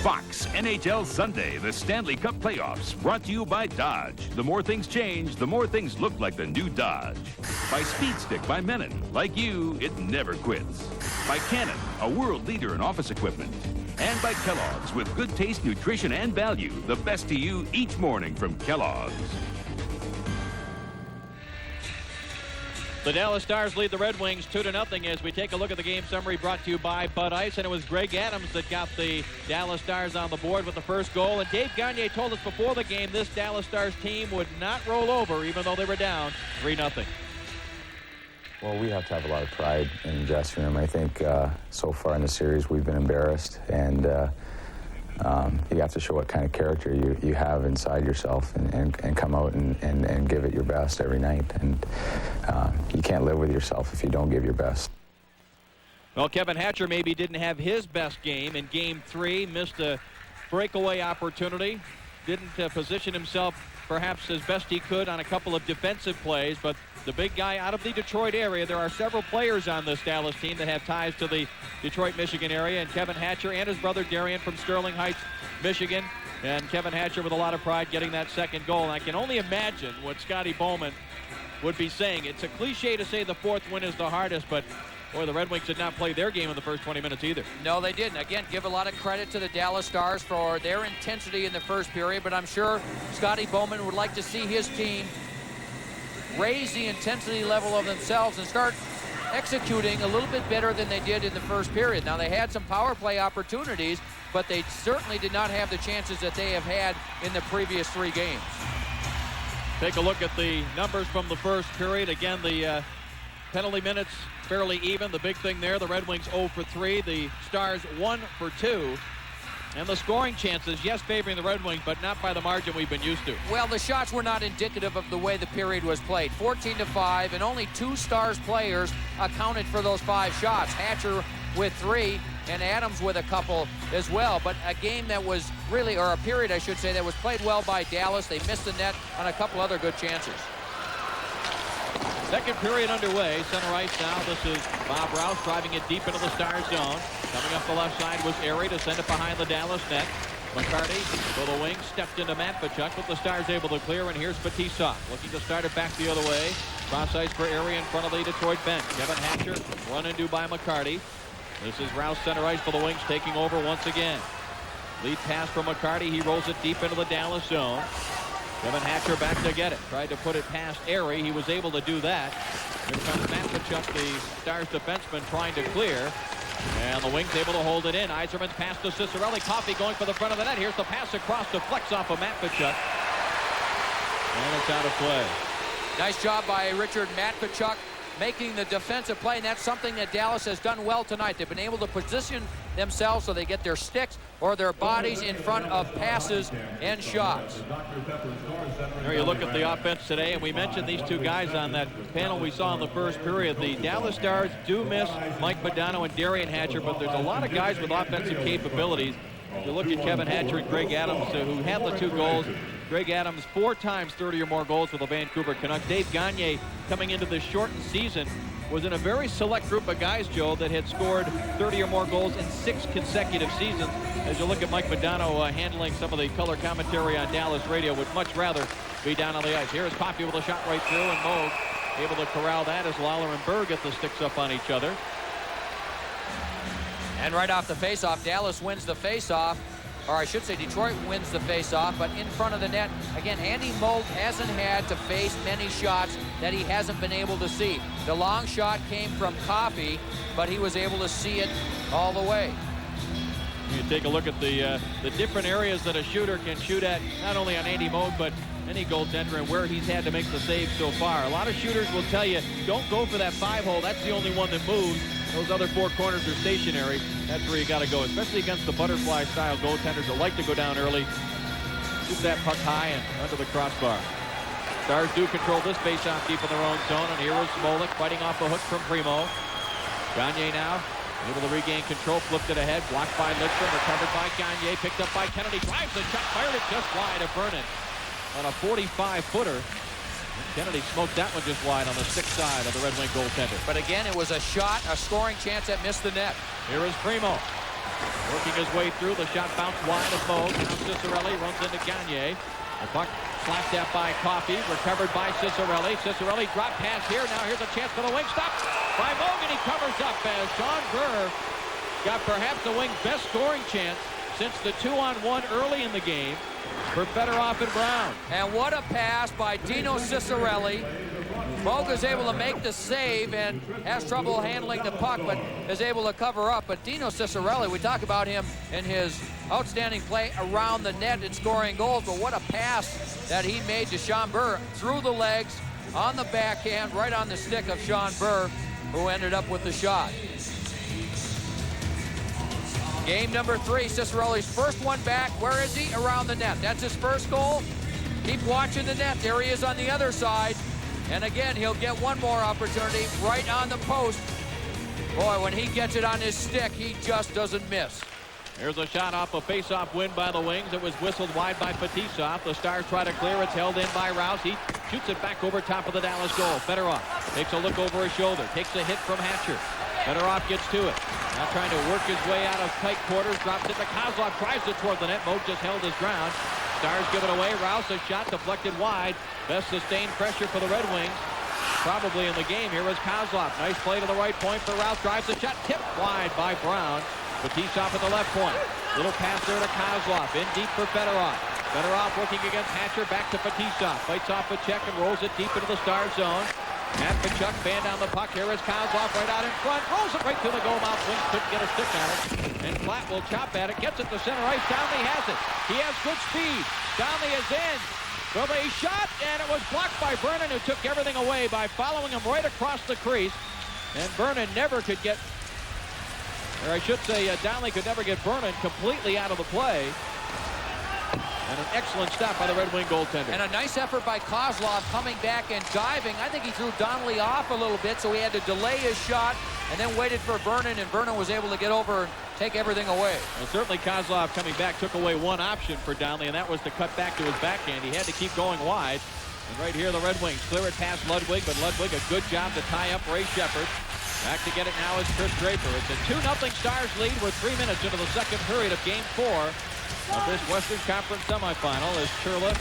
Fox NHL Sunday, the Stanley Cup Playoffs, brought to you by Dodge. The more things change, the more things look like the new Dodge. By Speed Stick by Menon. Like you, it never quits. By Canon, a world leader in office equipment. And by Kellogg's, with good taste, nutrition, and value. The best to you each morning from Kellogg's. The Dallas Stars lead the Red Wings 2-0 as we take a look at the game summary brought to you by Bud Ice. And it was Greg Adams that got the Dallas Stars on the board with the first goal. And Dave Gagne told us before the game this Dallas Stars team would not roll over even though they were down 3-0. Well, we have to have a lot of pride in the dressing room. I think so far in the series we've been embarrassed, and you have to show what kind of character you have inside yourself and come out and give it your best every night. And you can't live with yourself if you don't give your best. Well, Kevin Hatcher maybe didn't have his best game in Game 3, missed a breakaway opportunity, didn't position himself perhaps as best he could on a couple of defensive plays, but the big guy out of the Detroit area. There are several players on this Dallas team that have ties to the Detroit, Michigan area, and Kevin Hatcher and his brother Darian from Sterling Heights, Michigan. And Kevin Hatcher with a lot of pride getting that second goal. And I can only imagine what Scotty Bowman would be saying. It's a cliche to say the fourth win is the hardest, but boy, the Red Wings did not play their game in the first 20 minutes either. No, they didn't. Again, give a lot of credit to the Dallas Stars for their intensity in the first period, but I'm sure Scotty Bowman would like to see his team raise the intensity level of themselves and start executing a little bit better than they did in the first period. Now, they had some power play opportunities, but they certainly did not have the chances that they have had in the previous 3 games. Take a look at the numbers from the first period. Again, the penalty minutes fairly even. The big thing there, the Red Wings 0 for 3. The Stars 1 for 2. And the scoring chances, yes, favoring the Red Wings, but not by the margin we've been used to. Well, the shots were not indicative of the way the period was played. 14-5, and only 2 Stars players accounted for those 5 shots. Hatcher with 3, and Adams with a couple as well. But a game that was really, or a period, I should say, that was played well by Dallas. They missed the net on a couple other good chances. Second period underway. Center ice now. This is Bob Rouse driving it deep into the Stars zone. Coming up the left side was Airy to send it behind the Dallas net. McCarty for the wing, stepped into Matvichuk, but the Stars able to clear, and here's Fetisov looking to start it back the other way. Cross ice for Airy in front of the Detroit bench. Kevin Hatcher run and do by McCarty. This is Rouse center ice for the Wings taking over once again. Lead pass from McCarty. He rolls it deep into the Dallas zone. Kevin Hatcher back to get it. Tried to put it past Airy. He was able to do that. Here comes Matvichuk, the Stars defenseman, trying to clear. And the Wings able to hold it in. Yzerman's pass to Ciccarelli. Coffey going for the front of the net. Here's the pass across to flex off of Matvichuk. And it's out of play. Nice job by Richard Matvichuk making the defensive play, and that's something that Dallas has done well tonight. They've been able to position themselves so they get their sticks or their bodies in front of passes and shots. There you look at the offense today, and we mentioned these 2 guys on that panel we saw in the first period. The Dallas Stars do miss Mike Modano and Darian Hatcher, but there's a lot of guys with offensive capabilities. You look at Kevin Hatcher and Greg Adams, who had the 2 goals. Greg Adams 4 times 30 or more goals for the Vancouver Canucks. Dave Gagne, coming into this shortened season, was in a very select group of guys, Joe, that had scored 30 or more goals in 6 consecutive seasons. As you look at Mike Modano handling some of the color commentary on Dallas radio, would much rather be down on the ice. Here is Coffey with a shot right through, and Moog able to corral that as Lawler and Berg get the sticks up on each other. And right off the faceoff, Dallas wins the faceoff. Or I should say Detroit wins the faceoff, but in front of the net, again, Andy Moog hasn't had to face many shots that he hasn't been able to see. The long shot came from Coffey, but he was able to see it all the way. You take a look at the different areas that a shooter can shoot at, not only on Andy Moog, but any goaltender, and where he's had to make the save so far. A lot of shooters will tell you, don't go for that 5-hole. That's the only one that moves. Those other 4 corners are stationary. That's where you got to go, especially against the butterfly-style goaltenders that like to go down early, shoot that puck high and under the crossbar. Stars do control this face-off deep in their own zone, and here is Smolik fighting off the hook from Primo. Gagne now able to regain control, flipped it ahead, blocked by Lidstrom, recovered by Gagne, picked up by Kennedy, drives the shot, fired it just wide of Vernon on a 45-footer. Kennedy smoked that one just wide on the 6th side of the Red Wing goaltender. But again, it was a shot, a scoring chance that missed the net. Here is Primo. Working his way through. The shot bounced wide of Moog. Now Ciccarelli runs into Gagne. The puck slapped at by Coffey. Recovered by Ciccarelli. Ciccarelli drop pass here. Now here's a chance for the wing. Stop by Moog, and he covers up as Sean Burr got perhaps the Wings' best scoring chance since the 2-on-1 early in the game for Fedorov and Brown. And what a pass by Dino Ciccarelli. Moog is able to make the save and has trouble handling the puck, but is able to cover up. But Dino Ciccarelli, we talk about him in his outstanding play around the net and scoring goals, but what a pass that he made to Sean Burr through the legs, on the backhand, right on the stick of Sean Burr, who ended up with the shot. Game number 3, Ciccarelli's first one back. Where is he? Around the net. That's his first goal. Keep watching the net. There he is on the other side. And again, he'll get one more opportunity right on the post. Boy, when he gets it on his stick, he just doesn't miss. Here's a shot off a face-off win by the Wings. It was whistled wide by Fetisov. The Stars try to clear. It's held in by Rouse. He shoots it back over top of the Dallas goal. Fedorov takes a look over his shoulder. Takes a hit from Hatcher. Fedorov gets to it. Now trying to work his way out of tight quarters. Drops it to Kozlov. Tries it toward the net. Moog just held his ground. Stars give it away. Rouse, a shot deflected wide. Best sustained pressure for the Red Wings probably in the game. Here is Kozlov. Nice play to the right point for Rouse. Drives the shot. Tipped wide by Brown. Fetisov at the left point. Little pass there to Kozlov. In deep for Fedorov. Fedorov working against Hatcher. Back to Fetisov. Fights off a check and rolls it deep into the Star zone. Matvichuk banned down the puck. Here is Kozlov right out in front. Rolls it right to the goal mouth. Wings couldn't get a stick on it. And Platt will chop at it. Gets it to center ice. Downey has it. He has good speed. Downey is in. With a shot, and it was blocked by Vernon, who took everything away by following him right across the crease. And Vernon never could get, or I should say, Downey could never get Vernon completely out of the play. And an excellent stop by the Red Wing goaltender. And a nice effort by Kozlov coming back and diving. I think he threw Donnelly off a little bit, so he had to delay his shot and then waited for Vernon, and Vernon was able to get over and take everything away. Well, certainly Kozlov coming back took away one option for Donnelly, and that was to cut back to his backhand. He had to keep going wide. And right here, the Red Wings clear it past Ludwig, but Ludwig a good job to tie up Ray Shepherd. Back to get it now is Chris Draper. It's a 2-0 Stars lead. We're 3 minutes into the second period of Game 4 of this Western Conference semifinal as Churla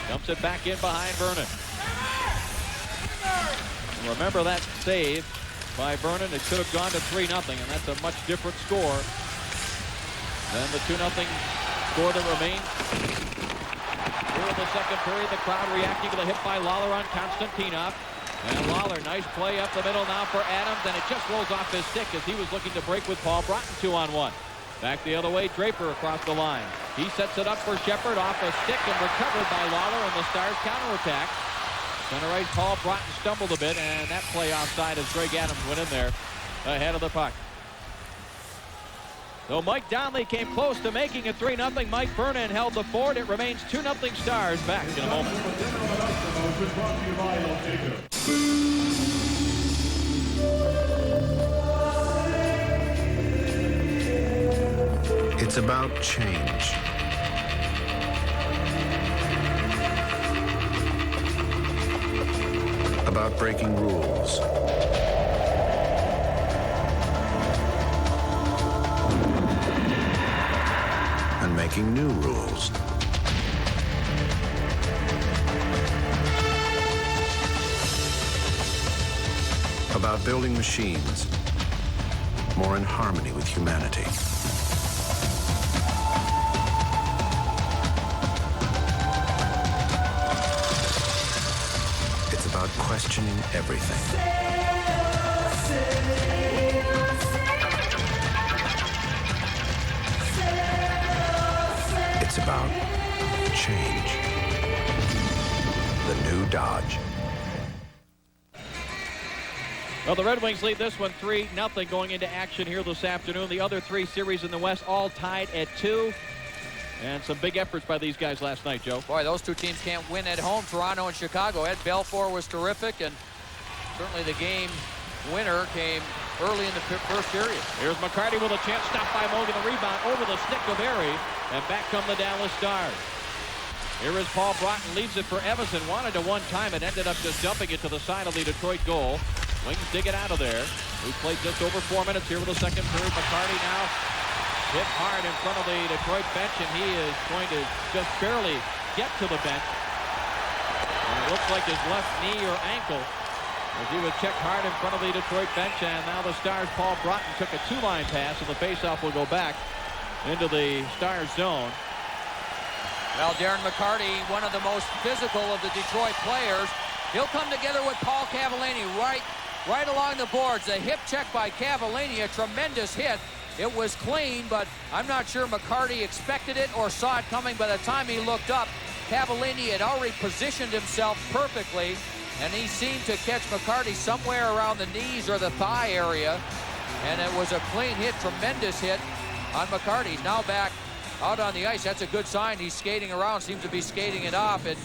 dumps it back in behind Vernon. And remember that save by Vernon. It should have gone to 3-0, and that's a much different score than the 2-0 score that remains. Here in the second period, the crowd reacting to the hit by Lawler on Konstantinov. And Lawler, nice play up the middle now for Adams, and it just rolls off his stick as he was looking to break with Paul Broughton 2-on-1. Back the other way, Draper across the line. He sets it up for Shepherd off a stick and recovered by Lawler, and the Stars counterattack. Center ice, Paul Broughton stumbled a bit, and that play offside as Greg Adams went in there ahead of the puck. So Mike Donnelly came close to making it 3-0. Mike Vernon held the fort. It remains 2-0 Stars. Back in a moment. It's about change. About breaking rules. And making new rules. About building machines more in harmony with humanity. It's about questioning everything. It's about change. The new Dodge. Well, the Red Wings lead this one 3-0 going into action here this afternoon. The other 3 series in the West all tied at 2. And some big efforts by these guys last night, Joe. Boy, those two teams can't win at home, Toronto and Chicago. Ed Belfour was terrific, and certainly the game winner came early in the first period. Here's McCarty with a chance, stopped by Moog, and the rebound over the stick of Erie, and back come the Dallas Stars. Here is Paul Broughton, leaves it for Evason. Wanted to one time, it ended up just dumping it to the side of the Detroit goal. Wings dig it out of there. We've played just over 4 minutes here with the second period. McCarty now hit hard in front of the Detroit bench, and he is going to just barely get to the bench. And it looks like his left knee or ankle as he was checked hard in front of the Detroit bench. And now the Stars' Paul Broughton took a two-line pass, and the faceoff will go back into the Stars zone. Well, Darren McCarty, one of the most physical of the Detroit players. He'll come together with Paul Cavallini right along the boards. A hip check by Cavallini, a tremendous hit. It was clean, but I'm not sure McCarty expected it or saw it coming. By the time he looked up, Cavallini had already positioned himself perfectly, and he seemed to catch McCarty somewhere around the knees or the thigh area, and it was a clean hit, tremendous hit on McCarty. He's now back out on the ice. That's a good sign. He's skating around, seems to be skating it off. It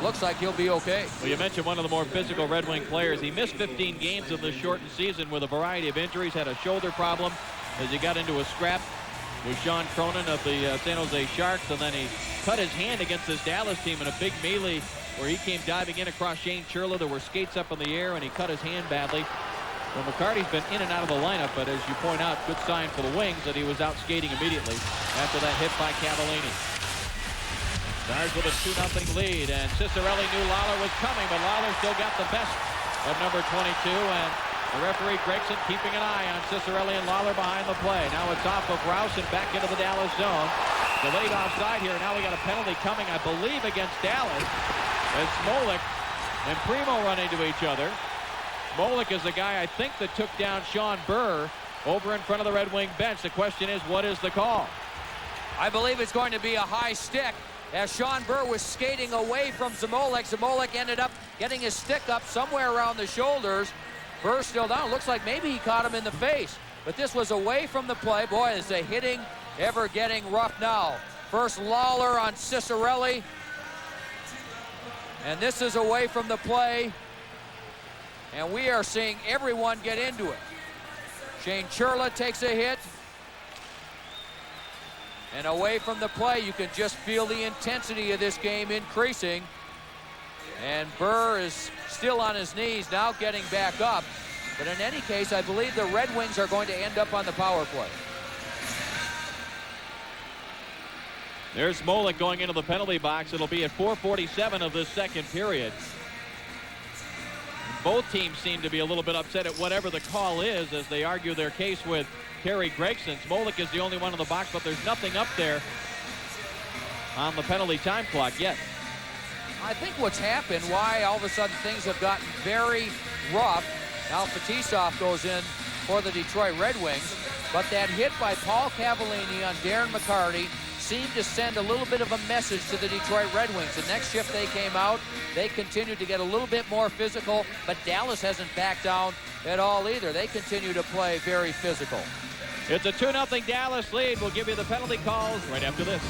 looks like he'll be okay. Well, you mentioned one of the more physical Red Wing players. He missed 15 games in the shortened season with a variety of injuries, had a shoulder problem as he got into a scrap with Sean Cronin of the San Jose Sharks, and then he cut his hand against this Dallas team in a big melee where he came diving in across Shane Churla. There were skates up in the air, and he cut his hand badly. Well, McCarty's been in and out of the lineup, but as you point out, good sign for the Wings that he was out skating immediately after that hit by Cavallini. Stars with a 2-0 lead, and Ciccarelli knew Lawler was coming, but Lawler still got the best of number 22, and the referee Gregson keeping an eye on Ciccarelli and Lawler behind the play. Now it's off of Rouse and back into the Dallas zone. Delayed offside here. Now we got a penalty coming, I believe, against Dallas as Smolik and Primo run into each other. Smolik is the guy, I think, that took down Sean Burr over in front of the Red Wing bench. The question is, what is the call? I believe it's going to be a high stick as Sean Burr was skating away from Smolik. Smolik ended up getting his stick up somewhere around the shoulders. Burr still down. Looks like maybe he caught him in the face. But this was away from the play. Boy, is the hitting ever getting rough now. First Lawler on Ciccarelli. And this is away from the play. And we are seeing everyone get into it. Shane Churla takes a hit. And away from the play, you can just feel the intensity of this game increasing. And Burr is still on his knees, now getting back up. But in any case, I believe the Red Wings are going to end up on the power play. There's Smolik going into the penalty box. It'll be at 4:47 of this second period. Both teams seem to be a little bit upset at whatever the call is as they argue their case with Terry Gregson. Smolik is the only one in the box, but there's nothing up there on the penalty time clock yet. I think what's happened, why all of a sudden things have gotten very rough. Now Fetisov goes in for the Detroit Red Wings, but that hit by Paul Cavallini on Darren McCarty seemed to send a little bit of a message to the Detroit Red Wings. The next shift they came out, they continued to get a little bit more physical, but Dallas hasn't backed down at all either. They continue to play very physical. It's a 2-0 Dallas lead. We'll give you the penalty calls right after this.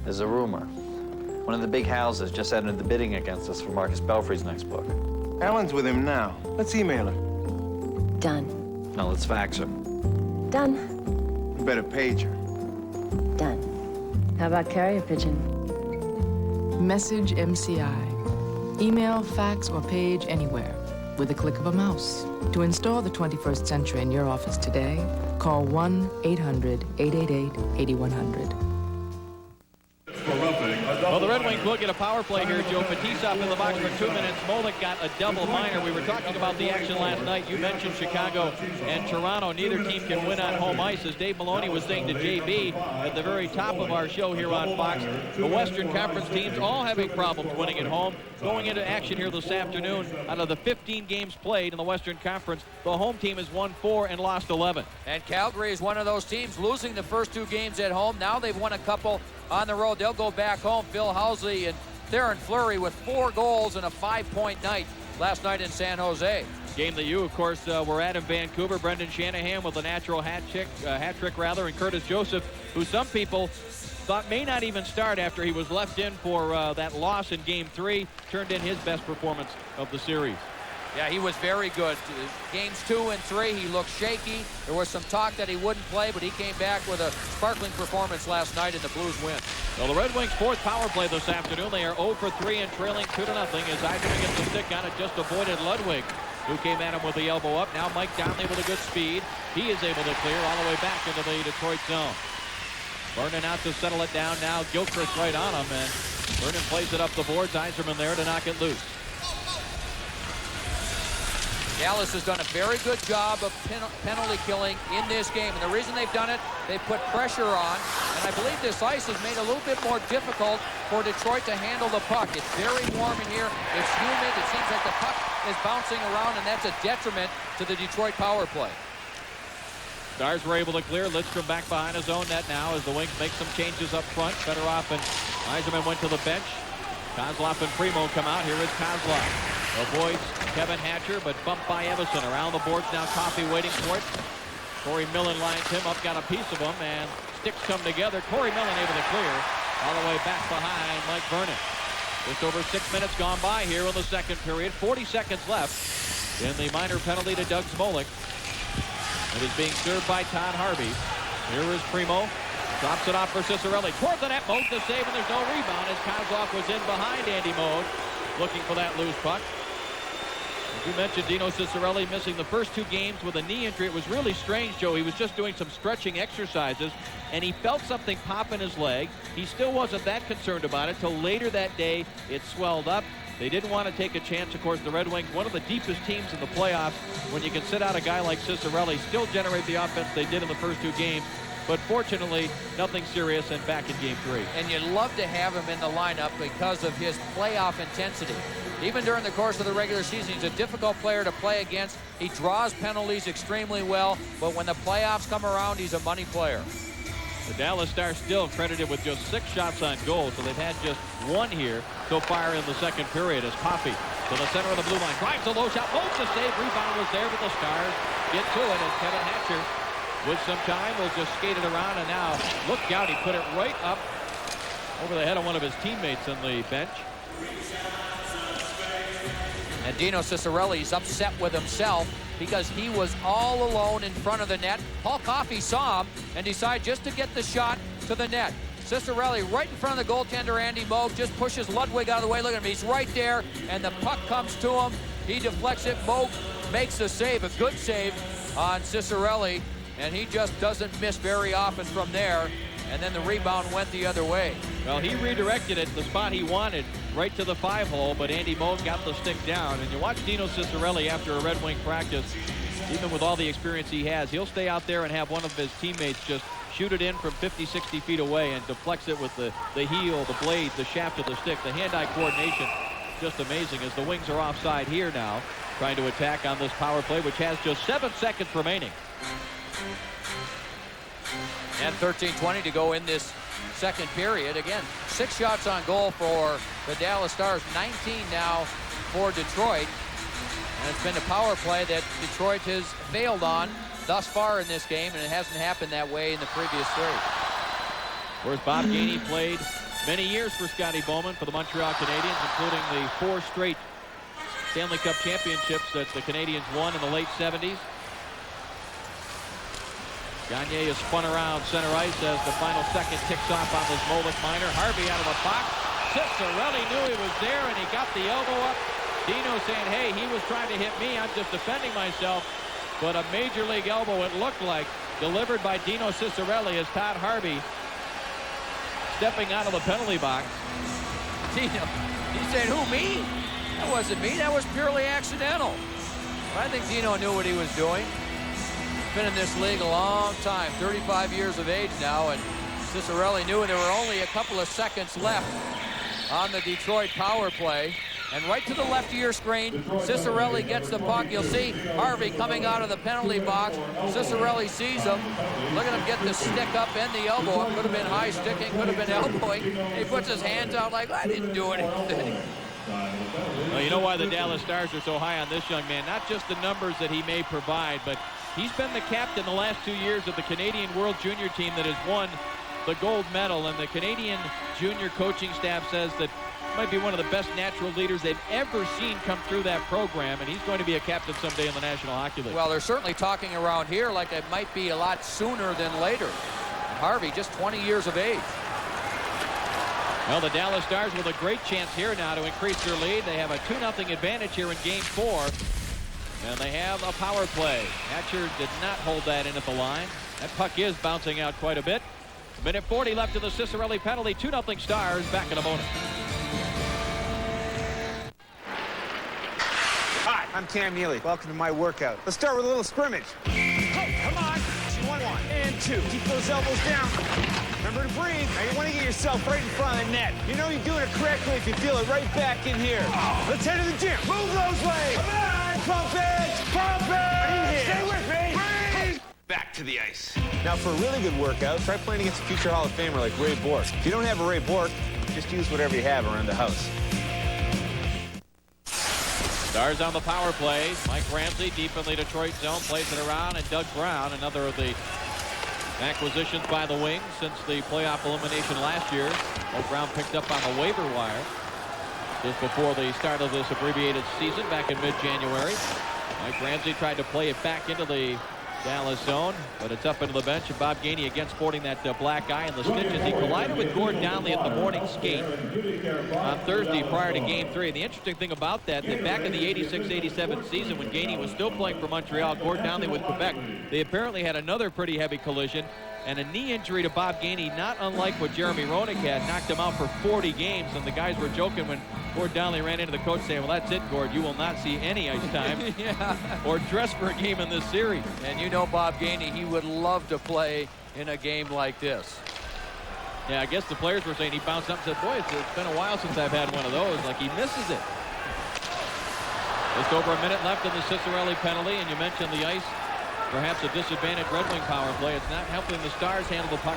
There's a rumor. One of the big houses just entered the bidding against us for Marcus Belfry's next book. Alan's with him now. Let's email her. Done. No, let's fax her. Done. We better page her. Done. How about carrier pigeon? Message MCI. Email, fax, or page anywhere with a click of a mouse. To install the 21st century in your office today, call 1-800-888-8100. Well, the Red Wings will get a power play here, Joe. Fetisov in the box for 2 minutes. Smolik got a double minor. We were talking about the action last night. You mentioned Chicago and Toronto. Neither team can win on home ice. As Dave Maloney was saying to JB at the very top of our show here on Fox, the Western Conference teams all having problems winning at home. Going into action here this afternoon, out of the 15 games played in the Western Conference, the home team has won 4 and lost 11. And Calgary is one of those teams losing the first 2 games at home. Now they've won a couple on the road. They'll go back home. Phil Housley and Theoren Fleury with 4 goals and a 5-point night last night in San Jose. Game that you, of course, were at in Vancouver. Brendan Shanahan with a natural hat trick, and Curtis Joseph, who some people thought may not even start after he was left in for that loss in Game 3, turned in his best performance of the series. Yeah, he was very good. Games 2 and 3, he looked shaky. There was some talk that he wouldn't play, but he came back with a sparkling performance last night, and the Blues win. Well, the Red Wings' 4th power play this afternoon. They are 0 for 3 and trailing 2-0 as Eiserman gets the stick on it, just avoided Ludwig. who came at him with the elbow up. Now Mike Donnelly with a good speed. He is able to clear all the way back into the Detroit zone. Vernon out to settle it down now. Gilchrist right on him, and Vernon plays it up the boards. Yzerman there to knock it loose. Dallas has done a very good job of penalty killing in this game. And the reason they've done it, they've put pressure on. And I believe this ice has made it a little bit more difficult for Detroit to handle the puck. It's very warm in here. It's humid. It seems like the puck is bouncing around, and that's a detriment to the Detroit power play. Stars were able to clear. Lidstrom back behind his own net now as the Wings make some changes up front. Fedorov and Yzerman went to the bench. Kozlov and Primo come out. Here is Kozlov. Avoids Kevin Hatcher, but bumped by Evason. Around the boards now, Coffey waiting for it. Corey Millen lines him up, got a piece of him, and sticks come together. Corey Millen able to clear all the way back behind Mike Vernon. Just over 6 minutes gone by here in the second period. 40 seconds left in the minor penalty to Doug Smolik. It is being served by Todd Harvey. Here is Primo. Drops it off for Ciccarelli. Towards the net. Moog the save, and there's no rebound as Kozlov was in behind Andy Moog, looking for that loose puck. As you mentioned, Dino Ciccarelli missing the first 2 games with a knee injury. It was really strange, Joe. He was just doing some stretching exercises, and he felt something pop in his leg. He still wasn't that concerned about it till later that day. It swelled up. They didn't want to take a chance. Of course, the Red Wings, one of the deepest teams in the playoffs. When you can sit out a guy like Ciccarelli, still generate the offense they did in the first 2 games. But fortunately, nothing serious, and back in Game 3. And you'd love to have him in the lineup because of his playoff intensity. Even during the course of the regular season, he's a difficult player to play against. He draws penalties extremely well, but when the playoffs come around, he's a money player. The Dallas Stars still credited with just 6 shots on goal, so they've had just 1 here so far in the second period as Coffey to the center of the blue line. Drives a low shot, holds the save, rebound was there, but the Stars get to it as Kevin Hatcher, with some time, will just skate it around, and now look out, he put it right up over the head of one of his teammates on the bench. And Dino Ciccarelli's upset with himself because he was all alone in front of the net. Paul Coffey saw him and decided just to get the shot to the net. Ciccarelli right in front of the goaltender, Andy Moog, just pushes Ludwig out of the way. Look at him, he's right there, and the puck comes to him. He deflects it. Moog makes a save, a good save on Ciccarelli, and he just doesn't miss very often from there. And then the rebound went the other way. Well, he redirected it the spot he wanted, right to the 5-hole, but Andy Moog got the stick down. And you watch Dino Ciccarelli after a Red Wing practice, even with all the experience he has, he'll stay out there and have one of his teammates just shoot it in from 50, 60 feet away and deflects it with the heel, the blade, the shaft of the stick. The hand-eye coordination, just amazing, as the Wings are offside here now, trying to attack on this power play, which has just 7 seconds remaining. And 13:20 to go in this second period. Again, 6 shots on goal for the Dallas Stars, 19 now for Detroit. And it's been a power play that Detroit has failed on thus far in this game, and it hasn't happened that way in the previous 3. Of course, Bob Gainey played many years for Scotty Bowman for the Montreal Canadiens, including the 4 straight Stanley Cup championships that the Canadiens won in the late 70s. Gagne is spun around center ice as the final second ticks off on this Molik minor. Harvey out of the box. Ciccarelli knew he was there, and he got the elbow up. Dino saying, hey, he was trying to hit me. I'm just defending myself. But a major league elbow, it looked like, delivered by Dino Ciccarelli as Todd Harvey stepping out of the penalty box. Dino, he said, who, me? That wasn't me. That was purely accidental. But I think Dino knew what he was doing. Been in this league a long time, 35 years of age now, and Ciccarelli knew there were only a couple of seconds left on the Detroit power play. And right to the left of your screen, Ciccarelli gets the puck. You'll see Harvey coming out of the penalty box. Ciccarelli sees him. Look at him get the stick up and the elbow up. Could have been high sticking, could have been elbowing. He puts his hands out like, I didn't do anything. Well, you know why the Dallas Stars are so high on this young man? Not just the numbers that he may provide, but he's been the captain the last 2 years of the Canadian World Junior team that has won the gold medal, and the Canadian junior coaching staff says that might be one of the best natural leaders they've ever seen come through that program, and he's going to be a captain someday in the National Hockey League. Well, they're certainly talking around here like it might be a lot sooner than later. And Harvey, just 20 years of age. Well, the Dallas Stars with a great chance here now to increase their lead. They have a 2-0 advantage here in Game 4. And they have a power play. Hatcher did not hold that in at the line. That puck is bouncing out quite a bit. Minute 40 left in the Ciccarelli penalty. 2-0 Stars. Back in a moment. Hi, I'm Cam Neely. Welcome to my workout. Let's start with a little scrimmage. Hey, come on. 1 and 2. Keep those elbows down. Remember to breathe. Now you want to get yourself right in front of the net. You know you're doing it correctly if you feel it right back in here. Let's head to the gym. Move those legs. Come on. Pump it. Pump it. Stay with me. Breathe. Back to the ice. Now for a really good workout, try playing against a future Hall of Famer like Ray Bourque. If you don't have a Ray Bourque, just use whatever you have around the house. Stars on the power play. Mike Ramsey deep in the Detroit zone, plays it around, and Doug Brown, another of the acquisitions by the Wings since the playoff elimination last year. Doug Brown picked up on the waiver wire just before the start of this abbreviated season back in mid-January. Mike Ramsey tried to play it back into the Dallas zone, but it's up into the bench, and Bob Gainey again sporting that black eye and the stitches. He collided with Gord Donnelly at the morning skate on Thursday prior to Game 3. And the interesting thing about that back in the 86-87 season when Gainey was still playing for Montreal, Gord Donnelly with Quebec, they apparently had another pretty heavy collision and a knee injury to Bob Gainey, not unlike what Jeremy Roenick had, knocked him out for 40 games. And the guys were joking when Gord Donnelly ran into the coach saying, well, that's it, Gord. You will not see any ice time or dress for a game in this series. And you know Bob Gainey, he would love to play in a game like this. Yeah, I guess the players were saying he bounced up and said, boy, it's been a while since I've had one of those. Like he misses it. Just over a minute left in the Ciccarelli penalty, and you mentioned the ice. Perhaps a disadvantaged Red Wing power play. It's not helping the Stars handle the puck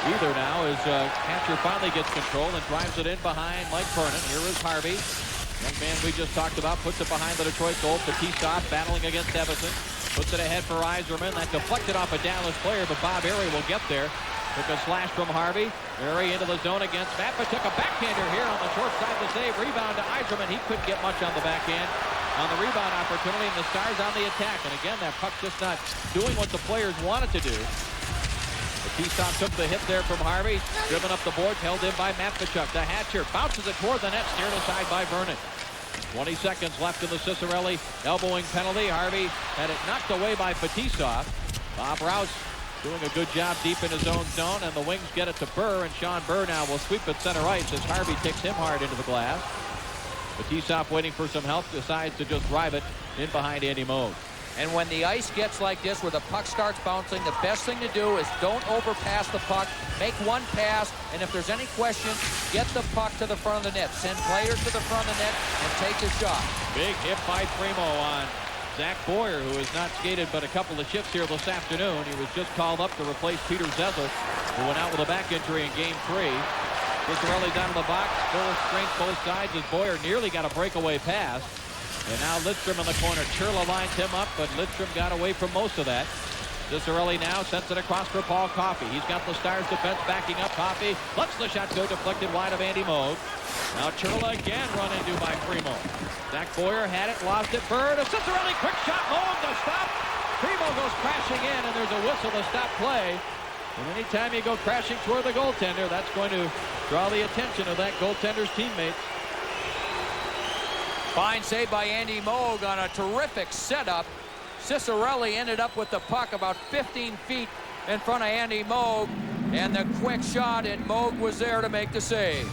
either now as Hatcher finally gets control and drives it in behind Mike Vernon. Here is Harvey. Young man we just talked about puts it behind the Detroit goal. Fetisov battling against Evason. Puts it ahead for Yzerman. That deflected off a Dallas player, but Bob Airy will get there. Took a slash from Harvey. Airy into the zone against Mappa. Took a backhander here on the short side to save. Rebound to Yzerman. He couldn't get much on the backhand. On the rebound opportunity, and the Stars on the attack. And again, that puck just not doing what the players wanted to do. Fetisov took the hit there from Harvey. Driven up the boards, held in by Matvichuk. The Hatcher bounces it toward the net, steered aside by Vernon. 20 seconds left in the Ciccarelli elbowing penalty. Harvey had it knocked away by Fetisov. Bob Rouse doing a good job deep in his own zone, and the Wings get it to Burr, and Sean Burr now will sweep at center ice as Harvey kicks him hard into the glass. Fetisov waiting for some help, decides to just drive it in behind Andy Moog. And when the ice gets like this where the puck starts bouncing, the best thing to do is don't overpass the puck. Make one pass, and if there's any question, get the puck to the front of the net. Send players to the front of the net and take the shot. Big hit by Primo on Zach Boyer, who has not skated but a couple of shifts here this afternoon. He was just called up to replace Peter Zezel, who went out with a back injury in Game 3. Ciccarelli down in the box, full strength both sides as Boyer nearly got a breakaway pass. And now Lidstrom in the corner. Churla lines him up, but Lidstrom got away from most of that. Ciccarelli now sends it across for Paul Coffey. He's got the Stars defense backing up. Coffey lets the shot go deflected wide of Andy Moog. Now Churla again run into by Primo. Zach Boyer had it, lost it. Bird, a Ciccarelli quick shot. Moog to stop. Primo goes crashing in, and there's a whistle to stop play. And anytime you go crashing toward the goaltender, that's going to draw the attention of that goaltender's teammates. Fine save by Andy Moog on a terrific setup. Ciccarelli ended up with the puck about 15 feet in front of Andy Moog, and the quick shot, and Moog was there to make the save.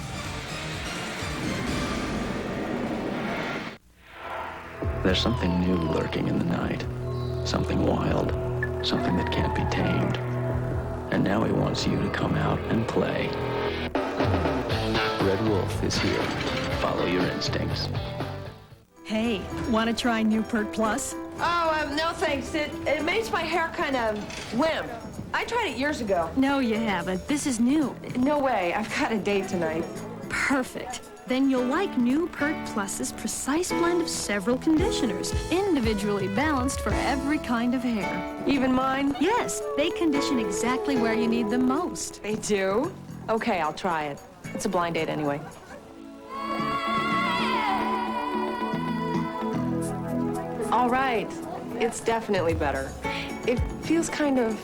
There's something new lurking in the night, something wild, something that can't be tamed. And now he wants you to come out and play. Red Wolf is here. Follow your instincts. Hey, want to try New Pert Plus? Oh, no thanks. It makes my hair kind of limp. I tried it years ago. No, you haven't. This is new. No way. I've got a date tonight. Perfect. Then you'll like New Pert Plus's precise blend of several conditioners, individually balanced for every kind of hair. Even mine? Yes, they condition exactly where you need them most. They do? Okay, I'll try it. It's a blind date anyway. All right. It's definitely better. It feels kind of,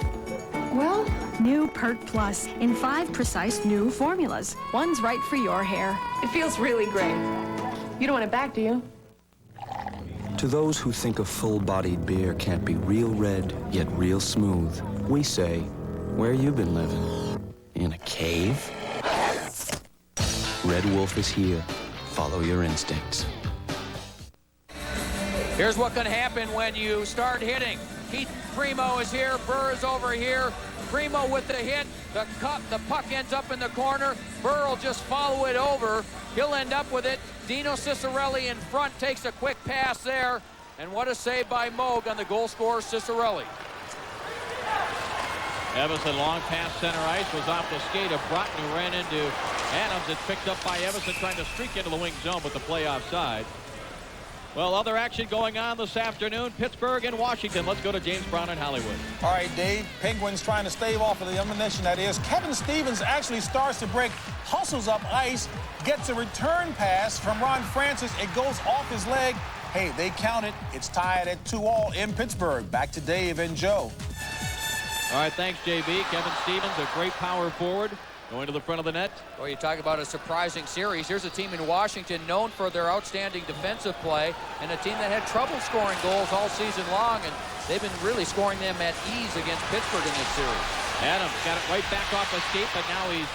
well... New Pert Plus in 5 precise new formulas. One's right for your hair. It feels really great. You don't want it back, do you? To those who think a full-bodied beer can't be real red, yet real smooth, we say, where you been living? In a cave? Red Wolf is here. Follow your instincts. Here's what can happen when you start hitting. Keith Primo is here, Burr is over here. Primo with the hit, the puck ends up in the corner. Burr will just follow it over. He'll end up with it. Dino Ciccarelli in front takes a quick pass there. And what a save by Moog on the goal scorer, Ciccarelli. Evason long pass center ice was off the skate of Broughton, who ran into Adams. It's picked up by Evason trying to streak into the wing zone, but the play offside. Well, other action going on this afternoon. Pittsburgh and Washington. Let's go to James Brown in Hollywood. All right, Dave. Penguins trying to stave off of the ammunition that is. Kevin Stevens actually starts to break, hustles up ice, gets a return pass from Ron Francis. It goes off his leg. Hey, they count it. It's tied at 2-2 in Pittsburgh. Back to Dave and Joe. All right, thanks, JB. Kevin Stevens, a great power forward, going to the front of the net. Well, you talk about a surprising series. Here's a team in Washington known for their outstanding defensive play, and a team that had trouble scoring goals all season long, and they've been really scoring them at ease against Pittsburgh in this series. Adams got it right back off a skate, but now he's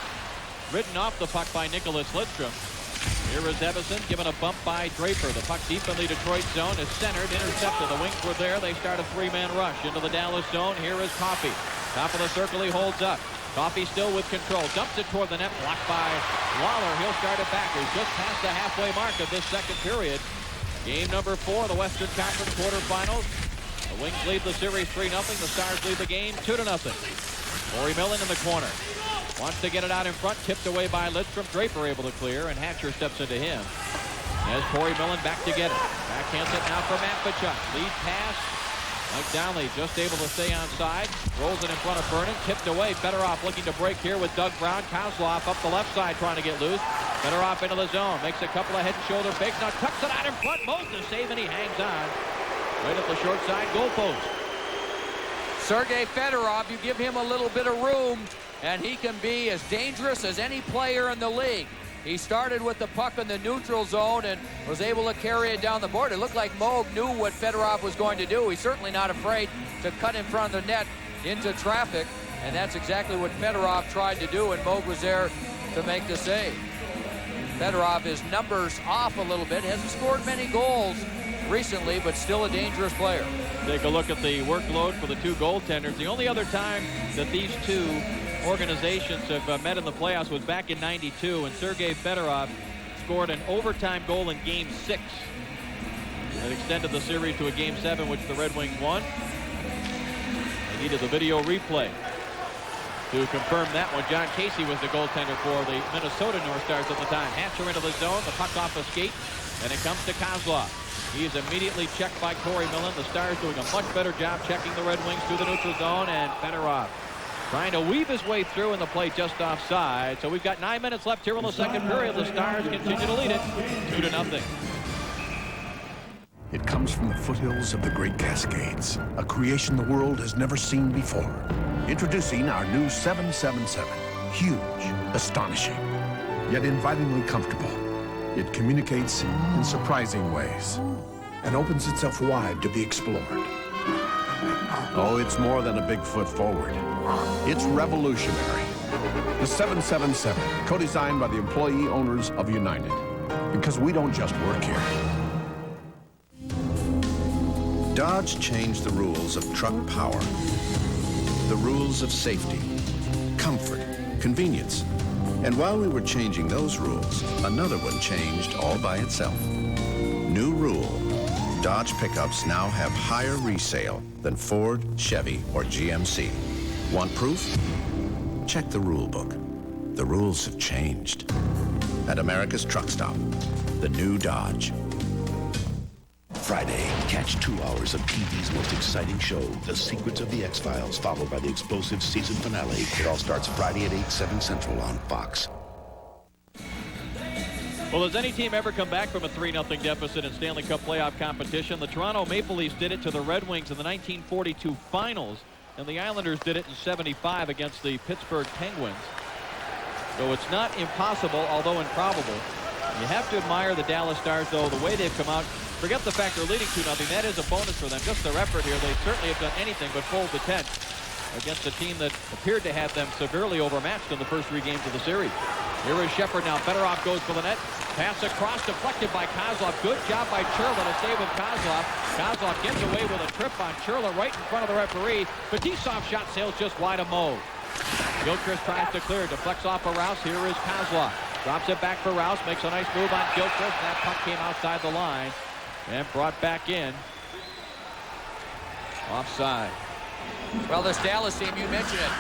ridden off the puck by Nicholas Lidstrom. Here is Evason given a bump by Draper. The puck deep in the Detroit zone is centered, intercepted. The wings were there. They start a three-man rush into the Dallas zone. Here is Coffey. Top of the circle, he holds up. Coffey still with control. Dumps it toward the net. Blocked by Lawler. He'll start it back. He's just past the halfway mark of this second period. Game number 4 of the Western Conference quarterfinals. The Wings lead the series 3-0. The Stars lead the game 2-0. Corey Millen in the corner. Wants to get it out in front. Tipped away by Lidstrom. Draper able to clear, and Hatcher steps into him. As Corey Millen back to get it. Backhands it now for Matvichuk. Lead pass. Mike Downey just able to stay onside. Rolls it in front of Vernon. Tipped away. Fedorov looking to break here with Doug Brown. Kozlov up the left side trying to get loose. Fedorov into the zone. Makes a couple of head and shoulder fakes. Now tucks it out in front. Moog to save, and he hangs on. Right at the short side goal post. Sergei Fedorov, you give him a little bit of room, and he can be as dangerous as any player in the league. He started with the puck in the neutral zone and was able to carry it down the board. It looked like Moog knew what Fedorov was going to do. He's certainly not afraid to cut in front of the net into traffic, and that's exactly what Fedorov tried to do, and Moog was there to make the save. Fedorov, his numbers off a little bit. Hasn't scored many goals recently, but still a dangerous player. Take a look at the workload for the two goaltenders. The only other time that these two organizations have met in the playoffs was back in '92, and Sergei Fedorov scored an overtime goal in Game 6. That extended the series to a Game 7, which the Red Wings won. They needed the video replay to confirm that one. John Casey was the goaltender for the Minnesota North Stars at the time. Hatcher into the zone, the puck off a skate, and it comes to Kozlov. He is immediately checked by Corey Millen. The Stars doing a much better job checking the Red Wings through the neutral zone, and Fedorov trying to weave his way through in the play just offside. So we've got 9 minutes left here in the second period. The Stars continue to lead it 2-0. It comes from the foothills of the Great Cascades, a creation the world has never seen before. Introducing our new 777. Huge, astonishing, yet invitingly comfortable. It communicates in surprising ways and opens itself wide to be explored. Oh, it's more than a big foot forward. It's revolutionary. The 777, co-designed by the employee owners of United. Because we don't just work here. Dodge changed the rules of truck power. The rules of safety, comfort, convenience. And while we were changing those rules, another one changed all by itself. New rule. Dodge pickups now have higher resale than Ford, Chevy, or GMC. Want proof? Check the rule book. The rules have changed. At America's Truck Stop, the new Dodge. Friday, catch 2 hours of TV's most exciting show, The Secrets of the X-Files, followed by the explosive season finale. It all starts Friday at 8, 7 Central on Fox. Well, has any team ever come back from a 3-0 deficit in Stanley Cup playoff competition? The Toronto Maple Leafs did it to the Red Wings in the 1942 finals, and the Islanders did it in '75 against the Pittsburgh Penguins. So it's not impossible, although improbable. You have to admire the Dallas Stars, though, the way they've come out forget the fact they're leading 2-0. That is a bonus for them. Just their effort here. They certainly have done anything but fold the tent against a team that appeared to have them severely overmatched in the first 3 games of the series. Here is Shepard now. Fedorov goes for the net. Pass across, deflected by Kozlov. Good job by Churla to stay with Kozlov. Kozlov gets away with a trip on Churla right in front of the referee. Fetisov's shot sails just wide of Mo. Gilchrist tries to clear. Deflects off of Rouse. Here is Kozlov. Drops it back for Rouse. Makes a nice move on Gilchrist. That puck came outside the line and brought back in. Offside. Well, this Dallas team, you mentioned it.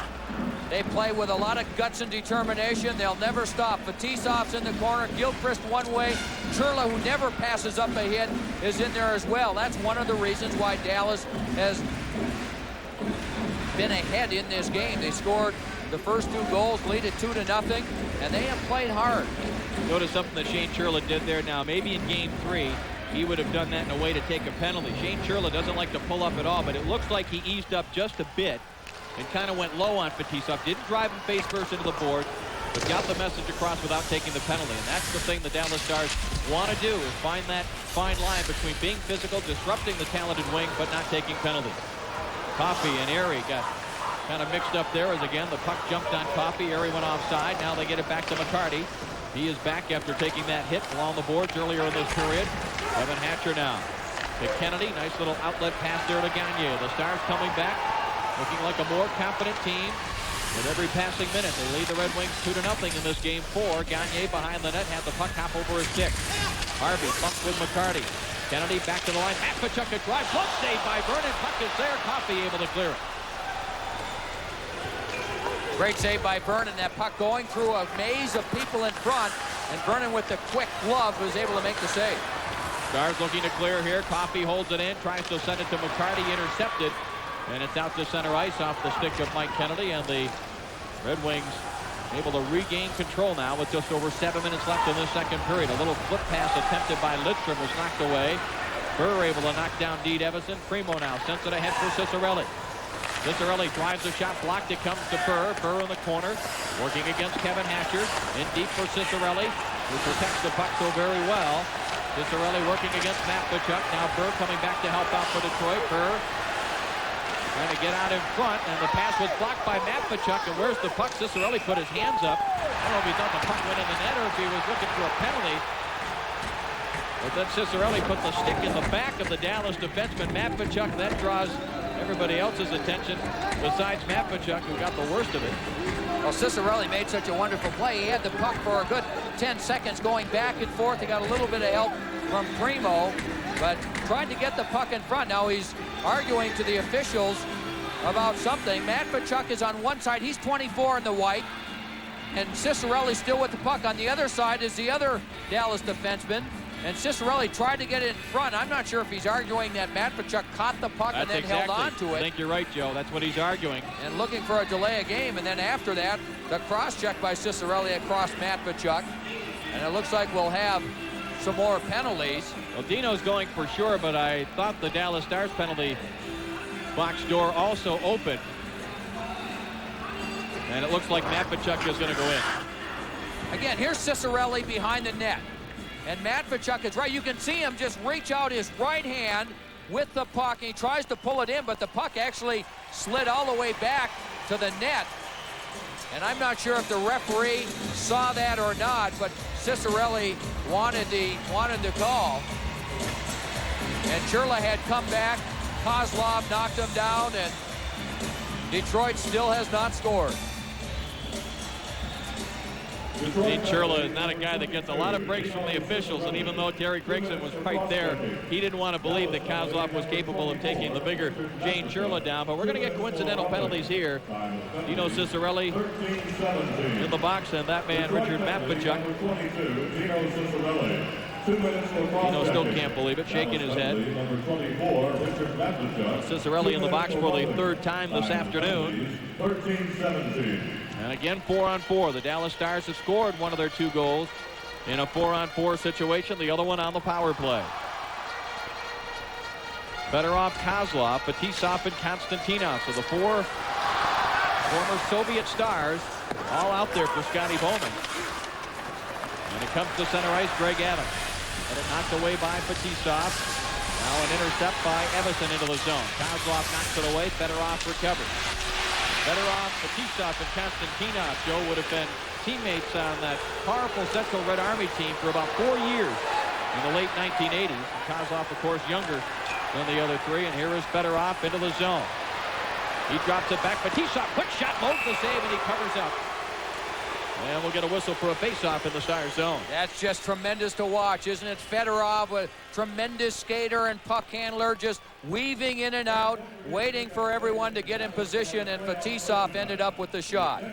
They play with a lot of guts and determination. They'll never stop. Fetisov's in the corner. Gilchrist one way. Churla, who never passes up a hit, is in there as well. That's one of the reasons why Dallas has been ahead in this game. They scored the first 2 goals, lead it 2-0, and they have played hard. Notice something that Shane Churla did there now. Maybe in Game 3, he would have done that in a way to take a penalty. Shane Churla doesn't like to pull up at all, but it looks like he eased up just a bit and kind of went low on Fetisov. Didn't drive him face first into the board, but got the message across without taking the penalty. And that's the thing the Dallas Stars want to do, is find that fine line between being physical, disrupting the talented wing, but not taking penalties. Coffey and Erie got kind of mixed up there as, again, the puck jumped on Coffey. Erie went offside. Now they get it back to McCarty. He is back after taking that hit along the boards earlier in this period. Kevin Hatcher now to Kennedy. Nice little outlet pass there to Gagne. The Stars coming back, looking like a more confident team with every passing minute. They lead the Red Wings 2-0 in this Game 4. Gagne behind the net, had the puck hop over his stick. Harvey bumped with McCarty. Kennedy back to the line. Matvichuk a drive. Glove saved by Vernon. Puck is there. Coffey able to clear it. Great save by Vernon. That puck going through a maze of people in front, and Vernon with the quick glove was able to make the save. Stars looking to clear here. Coffey holds it in, tries to send it to McCarty, intercepted, and it's out to center ice off the stick of Mike Kennedy, and the Red Wings able to regain control now with just over 7 minutes left in this second period. A little flip pass attempted by Lidstrom was knocked away. Burr able to knock down Deed Evison. Primo now sends it ahead for Ciccarelli. Ciccarelli drives the shot, blocked. It comes to Burr. Burr in the corner, working against Kevin Hatcher. In deep for Ciccarelli, who protects the puck so very well. Ciccarelli working against Matvichuk. Now Burr coming back to help out for Detroit. Burr trying to get out in front, and the pass was blocked by Matvichuk. And where's the puck? Ciccarelli put his hands up. I don't know if he thought the puck went in the net or if he was looking for a penalty. But then Ciccarelli put the stick in the back of the Dallas defenseman, Matvichuk. That draws everybody else's attention besides Matvichuk, who got the worst of it. Well, Ciccarelli made such a wonderful play. He had the puck for a good 10 seconds going back and forth. He got a little bit of help from Primo, but tried to get the puck in front. Now he's arguing to the officials about something. Matvichuk is on one side. He's 24 in the white, and Ciccarelli still with the puck. On the other side is the other Dallas defenseman, and Ciccarelli tried to get it in front. I'm not sure if he's arguing that Matvichuk caught the puck and then held on to it. I think you're right, Joe. That's what he's arguing. And looking for a delay of game, and then after that, the cross-check by Ciccarelli across Matvichuk. And it looks like we'll have some more penalties. Well, Dino's going for sure, but I thought the Dallas Stars penalty box door also opened. And it looks like Matvichuk is going to go in. Again, here's Ciccarelli behind the net. And Matvichuk is right. You can see him just reach out his right hand with the puck. He tries to pull it in, but the puck actually slid all the way back to the net. And I'm not sure if the referee saw that or not, but Ciccarelli wanted the call. And Churla had come back. Kozlov knocked him down, and Detroit still has not scored. Dean Churla is not a guy that gets a lot of breaks from the officials, and even though Terry Gregson was right there, he didn't want to believe that Kozlov was capable of taking the bigger Shane Churla down. But we're going to get coincidental penalties here. Dino Ciccarelli in the box, and that man, Richard Matvichuk. Dino still can't believe it, shaking his head. Ciccarelli in the box for the third time this afternoon. And again, 4-on-4. The Dallas Stars have scored one of their 2 goals in a 4-on-4 situation, the other one on the power play. Fedorov, Kozlov, Fetisov, and Konstantinov. So the 4 former Soviet Stars all out there for Scotty Bowman. And it comes to center ice, Greg Adams. And it knocked away by Fetisov. Now an intercept by Evason into the zone. Kozlov knocks it away. Fedorov recovers. Fedorov, Fetisov, and Konstantinov, Joe, would have been teammates on that powerful Central Red Army team for about 4 years in the late 1980s. And Kozlov, of course, younger than the other three. And here is Fedorov into the zone. He drops it back. Fetisov, quick shot, moves the save, and he covers up. And we'll get a whistle for a face-off in the Stars zone. That's just tremendous to watch, isn't it? Fedorov, a tremendous skater and puck handler, just weaving in and out, waiting for everyone to get in position, and Fetisov ended up with the shot.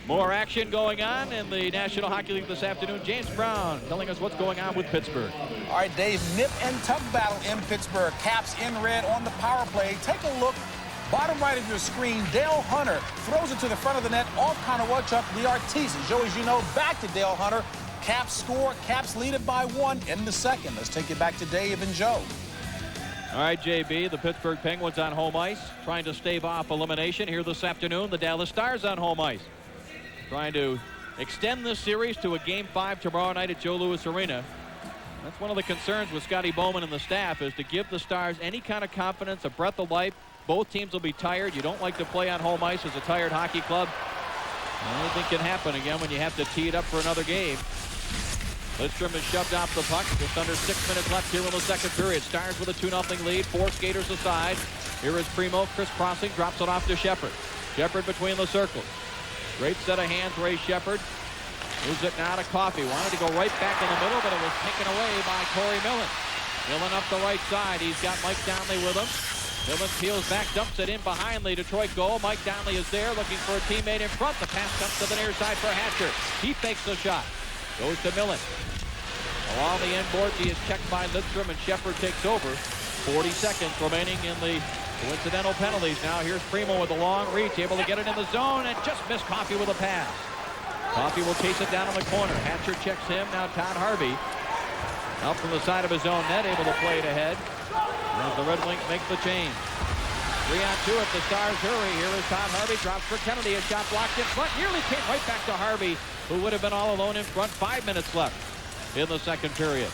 More action going on in the National Hockey League this afternoon. James Brown telling us what's going on with Pittsburgh. All right, Dave, nip and tuck battle in Pittsburgh. Caps in red on the power play. Take a look. Bottom right of your screen, Dale Hunter throws it to the front of the net off Konowachuk, the artisan. Joe, as you know, back to Dale Hunter. Caps score. Caps lead it by 1 in the second. Let's take it back to Dave and Joe. All right, JB, the Pittsburgh Penguins on home ice, trying to stave off elimination. Here this afternoon, the Dallas Stars on home ice, trying to extend this series to a Game 5 tomorrow night at Joe Louis Arena. That's one of the concerns with Scotty Bowman and the staff, is to give the Stars any kind of confidence, a breath of life. Both teams will be tired. You don't like to play on home ice as a tired hockey club. Anything can happen again when you have to tee it up for another game. Lidstrom is shoved off the puck. Just under 6 minutes left here in the second period. Stars with a 2-0 lead. 4 skaters aside. Here is Primo crisscrossing. Drops it off to Shepard. Shepard between the circles. Great set of hands, Ray Shepard. Moves it now to Coffey. Wanted to go right back in the middle, but it was taken away by Corey Millen. Millen up the right side. He's got Mike Downey with him. Millen peels back, dumps it in behind the Detroit goal. Mike Downey is there looking for a teammate in front. The pass comes to the near side for Hatcher. He fakes the shot. Goes to Millen. Along the end boards, he is checked by Lidstrom, and Shepard takes over. 40 seconds remaining in the coincidental penalties. Now here's Primo with a long reach, able to get it in the zone, and just missed Coffey with a pass. Coffey will chase it down in the corner. Hatcher checks him. Now Todd Harvey out from the side of his own net, able to play it ahead. As the Red Wings make the change. 3-on-2 if the Stars hurry. Here is Todd Harvey. Drops for Kennedy. A shot blocked in front. Nearly came right back to Harvey, who would have been all alone in front. 5 minutes left in the second period.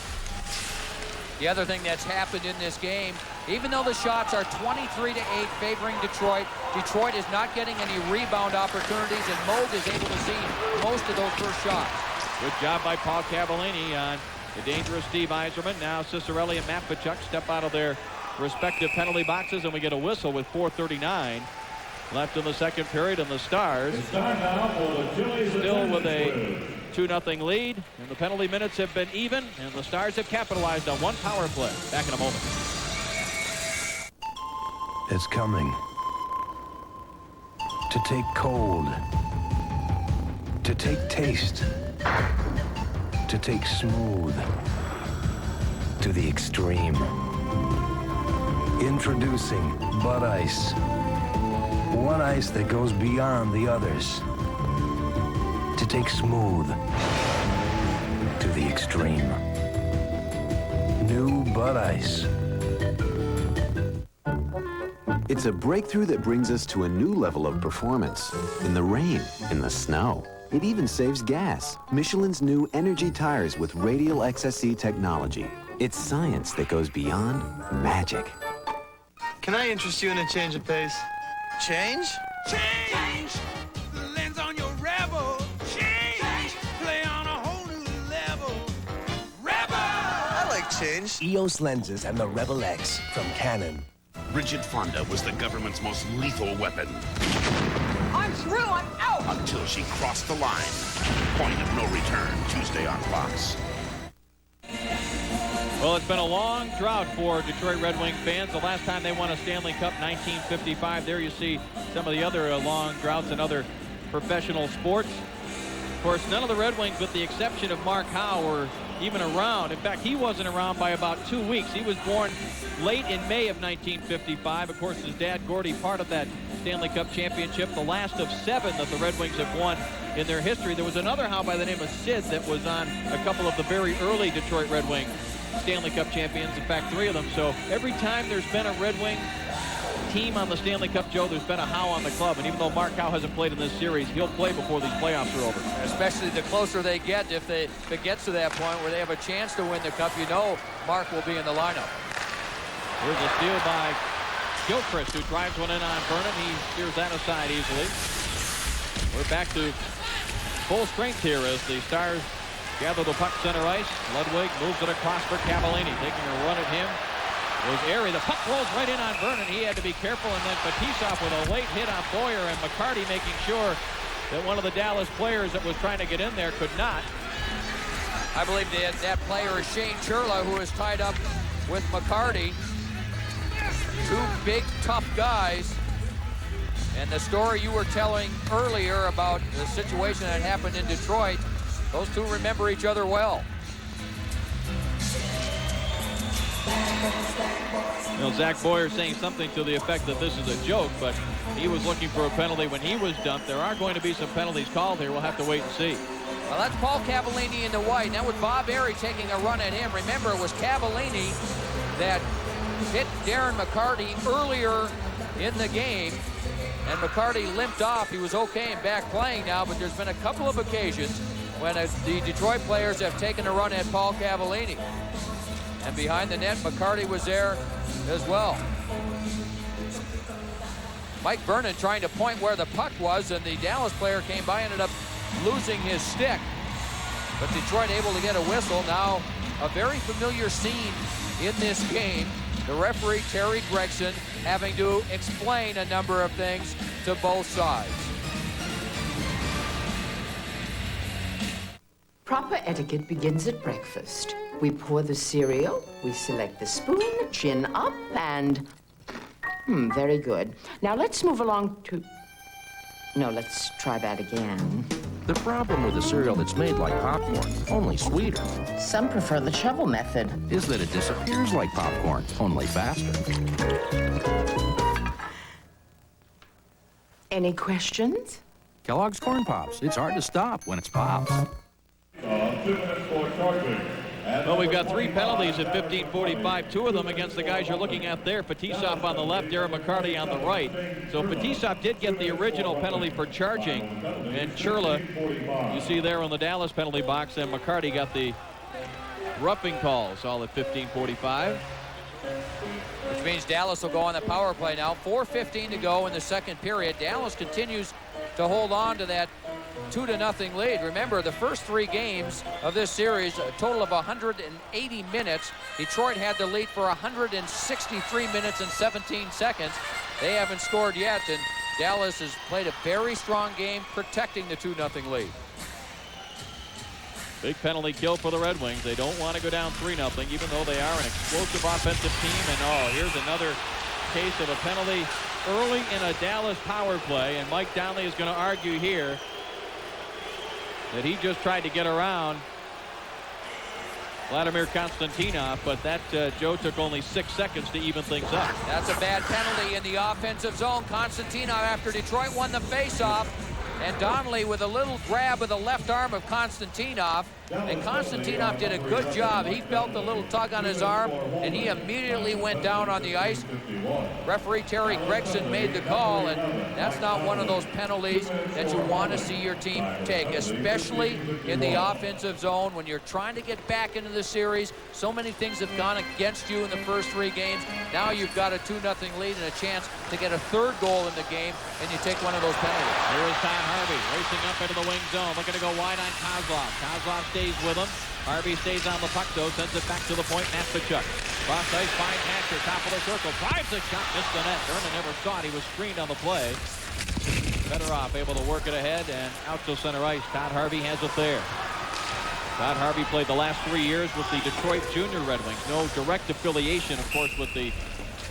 The other thing that's happened in this game, even though the shots are 23-8 favoring Detroit, Detroit is not getting any rebound opportunities, and Moog is able to see most of those first shots. Good job by Paul Cavallini on the dangerous Steve Yzerman. Now Cicerelli and Matvichuk step out of their respective penalty boxes, and we get a whistle with 4:39 left in the second period, and the Stars still with a 2-0 lead, and the penalty minutes have been even, and the Stars have capitalized on one power play. Back in a moment. It's coming. To take cold. To take taste. To take smooth. To the extreme. Introducing Bud Ice. One ice that goes beyond the others. To take smooth to the extreme. New Bud Ice. It's a breakthrough that brings us to a new level of performance. In the rain, in the snow. It even saves gas. Michelin's new energy tires with Radial XSE technology. It's science that goes beyond magic. Can I interest you in a change of pace? Change? Change the lens on your Rebel. Change, play on a whole new level. Rebel! I like change. EOS lenses and the Rebel X from Canon. Bridget Fonda was the government's most lethal weapon. I'm through, I'm out! Until she crossed the line. Point of no return, Tuesday on Fox. Well, it's been a long drought for Detroit Red Wing fans. The last time they won a Stanley Cup, 1955. There you see some of the other long droughts in other professional sports. Of course, none of the Red Wings, with the exception of Mark Howe, were even around. In fact, he wasn't around by about 2 weeks. He was born late in May of 1955. Of course, his dad, Gordy, part of that Stanley Cup championship, the last of 7 that the Red Wings have won in their history. There was another Howe by the name of Sid that was on a couple of the very early Detroit Red Wings Stanley Cup champions, in fact 3 of them. So every time there's been a Red Wing team on the Stanley Cup, Joe, there's been a Howe on the club. And even though Mark Howe hasn't played in this series, he'll play before these playoffs are over. Especially the closer they get, if it gets to that point where they have a chance to win the Cup, you know Mark will be in the lineup. Here's a steal by Gilchrist, who drives one in on Vernon. He steers that aside easily. We're back to full strength here as the Stars gather the puck center ice. Ludwig moves it across for Cavallini. Taking a run at him was Airy. The puck rolls right in on Vernon. He had to be careful, and then Fetisov with a late hit on Boyer, and McCarty making sure that one of the Dallas players that was trying to get in there could not. I believe that player is Shane Churla, who is tied up with McCarty. Two big, tough guys. And the story you were telling earlier about the situation that happened in Detroit, those two remember each other well. You know, Zach Boyer saying something to the effect that this is a joke, but he was looking for a penalty when he was dumped. There are going to be some penalties called here. We'll have to wait and see. Well, that's Paul Cavallini in the white. That was Bob Airy taking a run at him. Remember, it was Cavallini that hit Darren McCarty earlier in the game, and McCarty limped off. He was okay and back playing now, but there's been a couple of occasions when the Detroit players have taken a run at Paul Cavallini. And behind the net, McCarty was there as well. Mike Vernon trying to point where the puck was, and the Dallas player came by, ended up losing his stick. But Detroit able to get a whistle. Now, a very familiar scene in this game. The referee, Terry Gregson, having to explain a number of things to both sides. Proper etiquette begins at breakfast. We pour the cereal, we select the spoon, chin up, and... very good. Now let's move along to... No, let's try that again. The problem with a cereal that's made like popcorn, only sweeter, Some prefer the shovel method. is that it disappears like popcorn, only faster. Any questions? Kellogg's Corn Pops. It's hard to stop when it's pops. Well, we've got 3 penalties at 15:45. 2 of them against the guys you're looking at there. Fetisov on the left, Darren McCarty on the right. So Fetisov did get the original penalty for charging. And Churla, you see there on the Dallas penalty box, and McCarty got the roughing calls all at 15:45. Which means Dallas will go on the power play now. 4:15 to go in the second period. Dallas continues to hold on to that 2-0 lead. Remember, the first 3 games of this series, a total of 180 minutes. Detroit had the lead for 163 minutes and 17 seconds. They haven't scored yet, and Dallas has played a very strong game protecting the 2-0 lead. Big penalty kill for the Red Wings. They don't want to go down 3-0, even though they are an explosive offensive team. And here's another case of a penalty early in a Dallas power play. And Mike Donnelly is going to argue here that he just tried to get around Vladimir Konstantinov, but that, Joe, took only 6 seconds to even things up. That's a bad penalty in the offensive zone. Konstantinov, after Detroit won the faceoff, and Donnelly with a little grab of the left arm of Konstantinov, and Konstantinov did a good job. He felt the little tug on his arm, and he immediately went down on the ice. Referee Terry Gregson made the call, and that's not one of those penalties that you want to see your team take, especially in the offensive zone when you're trying to get back into the series. So many things have gone against you in the first 3 games. Now you've got a 2-0 lead and a chance to get a 3rd goal in the game, and you take one of those penalties. Here is Todd Harvey racing up into the wing zone, looking to go wide on Kozlov. Kozlov stays with him. Harvey stays on the puck, though, sends it back to the point. Matvichuk. Cross ice, finds Hatcher, top of the circle, drives the shot, missed the net. Berman never saw it. He was screened on the play. Fedorov able to work it ahead, and out to center ice. Todd Harvey has it there. Todd Harvey played the last 3 years with the Detroit Junior Red Wings. No direct affiliation, of course, with the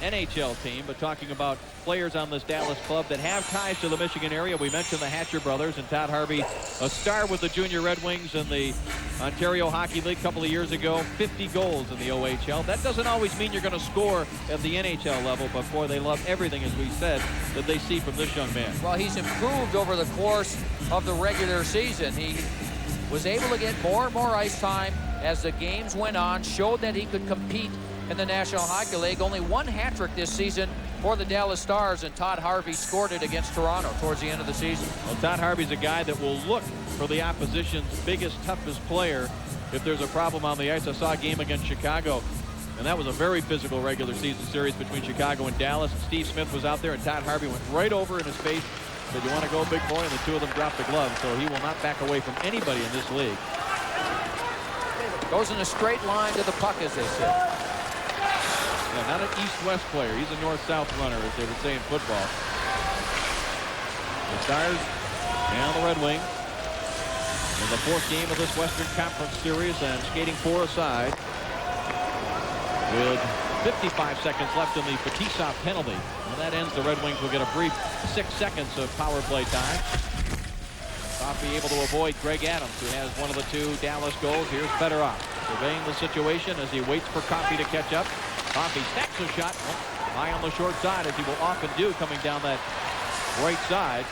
NHL team, but talking about players on this Dallas club that have ties to the Michigan area. We mentioned the Hatcher brothers, and Todd Harvey, a star with the Junior Red Wings in the Ontario Hockey League a couple of years ago. 50 goals in the OHL. That doesn't always mean you're going to score at the NHL level, but boy, they love everything, as we said, that they see from this young man. Well, he's improved over the course of the regular season. He was able to get more and more ice time as the games went on, showed that he could compete in the National Hockey League. Only 1 hat trick this season for the Dallas Stars, and Todd Harvey scored it against Toronto towards the end of the season. Well, Todd Harvey's a guy that will look for the opposition's biggest, toughest player if there's a problem on the ice. I saw a game against Chicago, and that was a very physical regular season series between Chicago and Dallas. And Steve Smith was out there, and Todd Harvey went right over in his face. Said, "You want to go, big boy?" And the two of them dropped the glove. So he will not back away from anybody in this league. Goes in a straight line to the puck, as they say. Yeah, not an east-west player. He's a north-south runner, as they would say in football. The Stars and the Red Wings in the fourth game of this Western Conference Series, and skating 4 aside with 55 seconds left in the Fetisov penalty. When that ends, the Red Wings will get a brief 6 seconds of power play time. Coffey able to avoid Greg Adams, who has one of the 2 Dallas goals. Here's Fedorov surveying the situation as he waits for Coffey to catch up. Coffey stacks a shot high on the short side, as he will often do coming down that right side.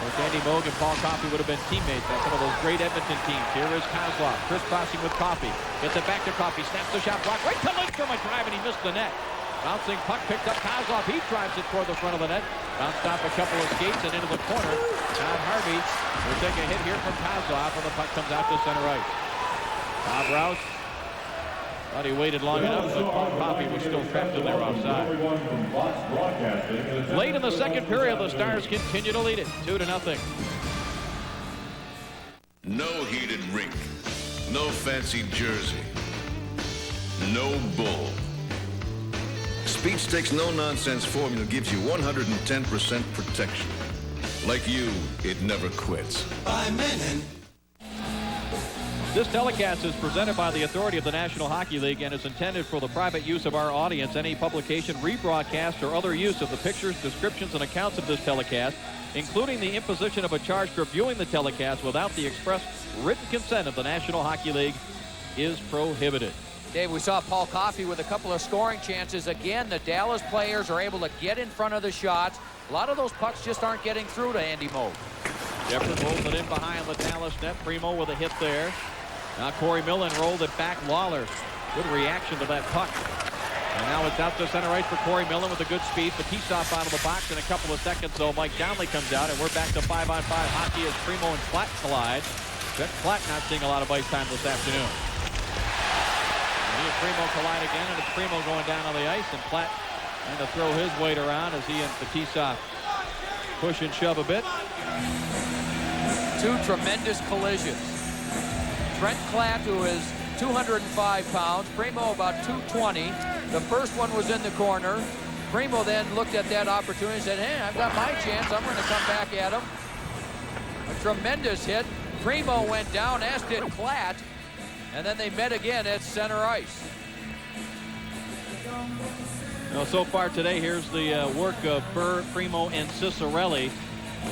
With Andy Moog and Paul Coffey would have been teammates on some of those great Edmonton teams. Here is Kozlov crisscrossing with Coffey. Gets it back to Coffey. Snaps the shot block right to Lindstrom. A drive, and he missed the net. Bouncing puck picked up Kozlov. He drives it toward the front of the net. Bounced off a couple of skates and into the corner. Todd Harvey will take a hit here from Kozlov, and the puck comes out to center ice. Bob Rouse thought he waited long enough, but Paul Coffey was still trapped in there offside. Late in the second period, the Stars continue to lead it 2-0. No heated rink, no fancy jersey, no bull. Speed Stick's no-nonsense formula gives you 110% protection. Like you, it never quits. By Menon. This telecast is presented by the authority of the National Hockey League and is intended for the private use of our audience. Any publication, rebroadcast, or other use of the pictures, descriptions, and accounts of this telecast, including the imposition of a charge for viewing the telecast without the express written consent of the National Hockey League, is prohibited. Dave, we saw Paul Coffey with a couple of scoring chances. Again, the Dallas players are able to get in front of the shots. A lot of those pucks just aren't getting through to Andy Moog. Jefferson rolls it in behind the Dallas net. Primo with a hit there. Now Corey Millen rolled it back. Lawler, good reaction to that puck. And now it's out to center ice for Corey Millen with a good speed. Fetisov out of the box in a couple of seconds, though. Mike Downey comes out, and we're back to 5-on-5 hockey as Primo and Platt collide. Brett Platt not seeing a lot of ice time this afternoon. He and Primo collide again, and it's Primo going down on the ice, and Platt trying to throw his weight around as he and Fetisov push and shove a bit. 2 tremendous collisions. Trent Platt, who is 205 pounds, Primo about 220. The first one was in the corner. Primo then looked at that opportunity and said, "Hey, I've got my chance. I'm going to come back at him." A tremendous hit. Primo went down, as did Platt, and then they met again at center ice. Now, so far today, here's the work of Burr, Primo, and Ciccarelli.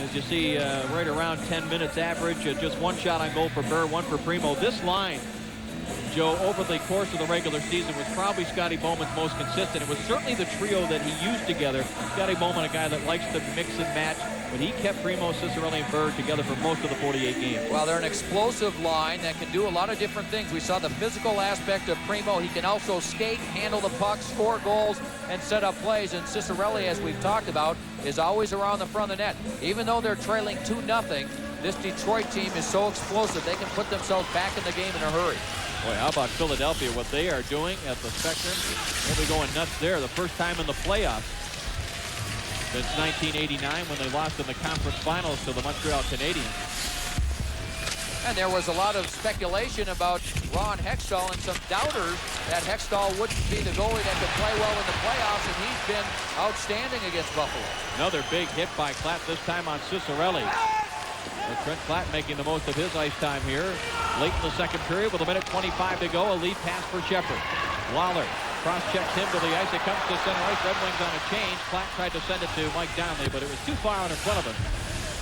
As you see, right around 10 minutes average, just 1 shot on goal for Burr, 1 for Primo. This line, Joe, over the course of the regular season was probably Scotty Bowman's most consistent. It was certainly the trio that he used together. Scotty Bowman, a guy that likes to mix and match, but he kept Primo, Ciccarelli, and Burr together for most of the 48 games. Well, they're an explosive line that can do a lot of different things. We saw the physical aspect of Primo. He can also skate, handle the puck, score goals, and set up plays. And Ciccarelli, as we've talked about, is always around the front of the net. Even though they're trailing 2-0, this Detroit team is so explosive they can put themselves back in the game in a hurry. Boy, how about Philadelphia? What they are doing at the Spectrum, they'll be going nuts there. The first time in the playoffs since 1989 when they lost in the conference finals to the Montreal Canadiens. And there was a lot of speculation about Ron Hextall and some doubters that Hextall wouldn't be the goalie that could play well in the playoffs, and he's been outstanding against Buffalo. Another big hit by Platt, this time on Ciccarelli. Trent Platt making the most of his ice time here. Late in the second period with 1:25 to go, a lead pass for Shepard. Lawler cross-checks him to the ice. It comes to center ice. Red Wings on a change. Platt tried to send it to Mike Downey, but it was too far out in front of him.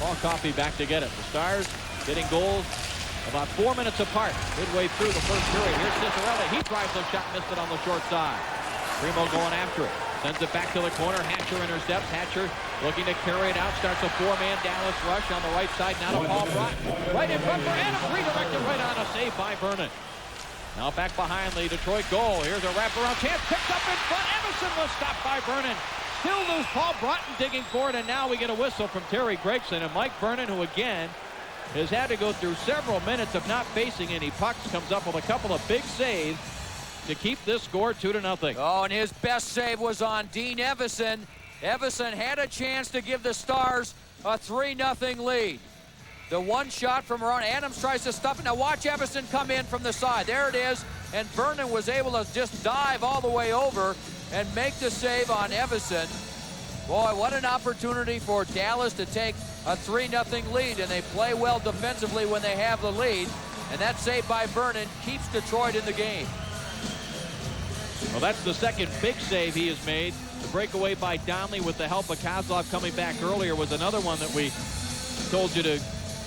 Paul Coffey back to get it. The Stars getting goals about 4 minutes apart. Midway through the first period. Here's Ciccarelli. He drives the shot, missed it on the short side. Primo going after it. Sends it back to the corner. Hatcher intercepts. Hatcher looking to carry it out. Starts a 4-man Dallas rush on the right side. Now to Paul Broughton. Right in front for Adams. Redirected right on, a save by Vernon. Now back behind the Detroit goal. Here's a wraparound chance. Picked up in front. Emerson was stopped by Vernon. Still loose. Paul Broughton digging for it, and now we get a whistle from Terry Gregson. And Mike Vernon, who again has had to go through several minutes of not facing any pucks, comes up with a couple of big saves to keep this score 2-0. Oh, and his best save was on Dean Evason. Evason had a chance to give the Stars a 3-0 lead. The one shot from around. Adams tries to stop it. Now watch Evason come in from the side. There it is. And Vernon was able to just dive all the way over and make the save on Evason. Boy, what an opportunity for Dallas to take a 3-0 lead. And they play well defensively when they have the lead. And that save by Vernon keeps Detroit in the game. Well, that's the second big save he has made. The breakaway by Donnelly with the help of Kozlov coming back earlier was another one that we told you to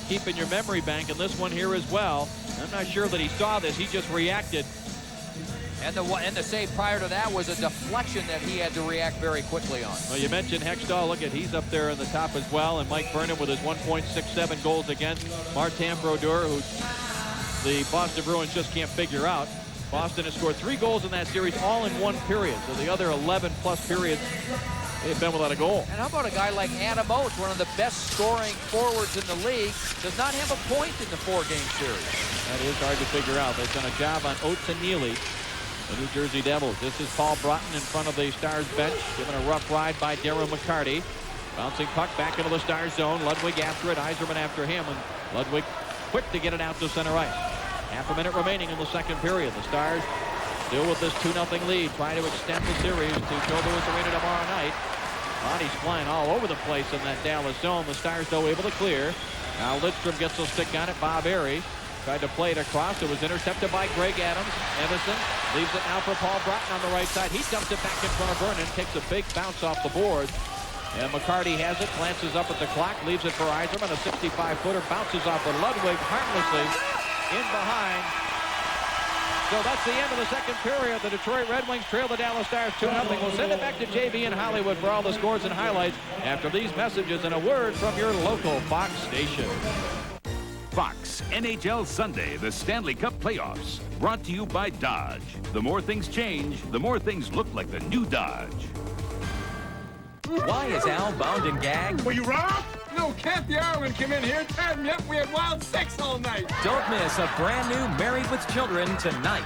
keep in your memory bank, and this one here as well. I'm not sure that he saw this. He just reacted. And the save prior to that was a deflection that he had to react very quickly on. Well, you mentioned Hextall. Look at, he's up there in the top as well. And Mike Vernon with his 1.67 goals against. Martin Brodeur, who the Boston Bruins just can't figure out. Boston has scored 3 goals in that series, all in one period. So the other 11-plus periods, they've been without a goal. And how about a guy like Adam Oates, one of the best scoring forwards in the league, does not have a point in the 4-game series? That is hard to figure out. They've done a job on Oates and Neely, the New Jersey Devils. This is Paul Broughton in front of the Stars bench, given a rough ride by Darryl McCarty. Bouncing puck back into the Stars zone. Ludwig after it, Yzerman after him, and Ludwig quick to get it out to center ice. Half a minute remaining in the second period. The Stars still with this 2-0 lead, trying to extend the series to Joe Louis Arena tomorrow night. Bodies flying all over the place in that Dallas zone. The Stars, though, able to clear. Now Lidstrom gets a stick on it. Bob Airy tried to play it across. It was intercepted by Greg Adams. Evason leaves it now for Paul Broughton on the right side. He dumps it back in front of Vernon, takes a big bounce off the boards. And McCarty has it, glances up at the clock, leaves it for Yzerman. A 65-footer bounces off of Ludwig harmlessly in behind. So that's the end of the second period. The Detroit Red Wings trail the Dallas Stars 2-0. We'll send it back to JB in Hollywood for all the scores and highlights after these messages and a word from your local Fox station. Fox NHL Sunday, the Stanley Cup Playoffs. Brought to you by Dodge. The more things change, the more things look like the new Dodge. Why is Al bound and gagged? Were you robbed? No, Kathy Ireland came in here, tied me up. We had wild sex all night. Don't miss a brand new Married with Children tonight.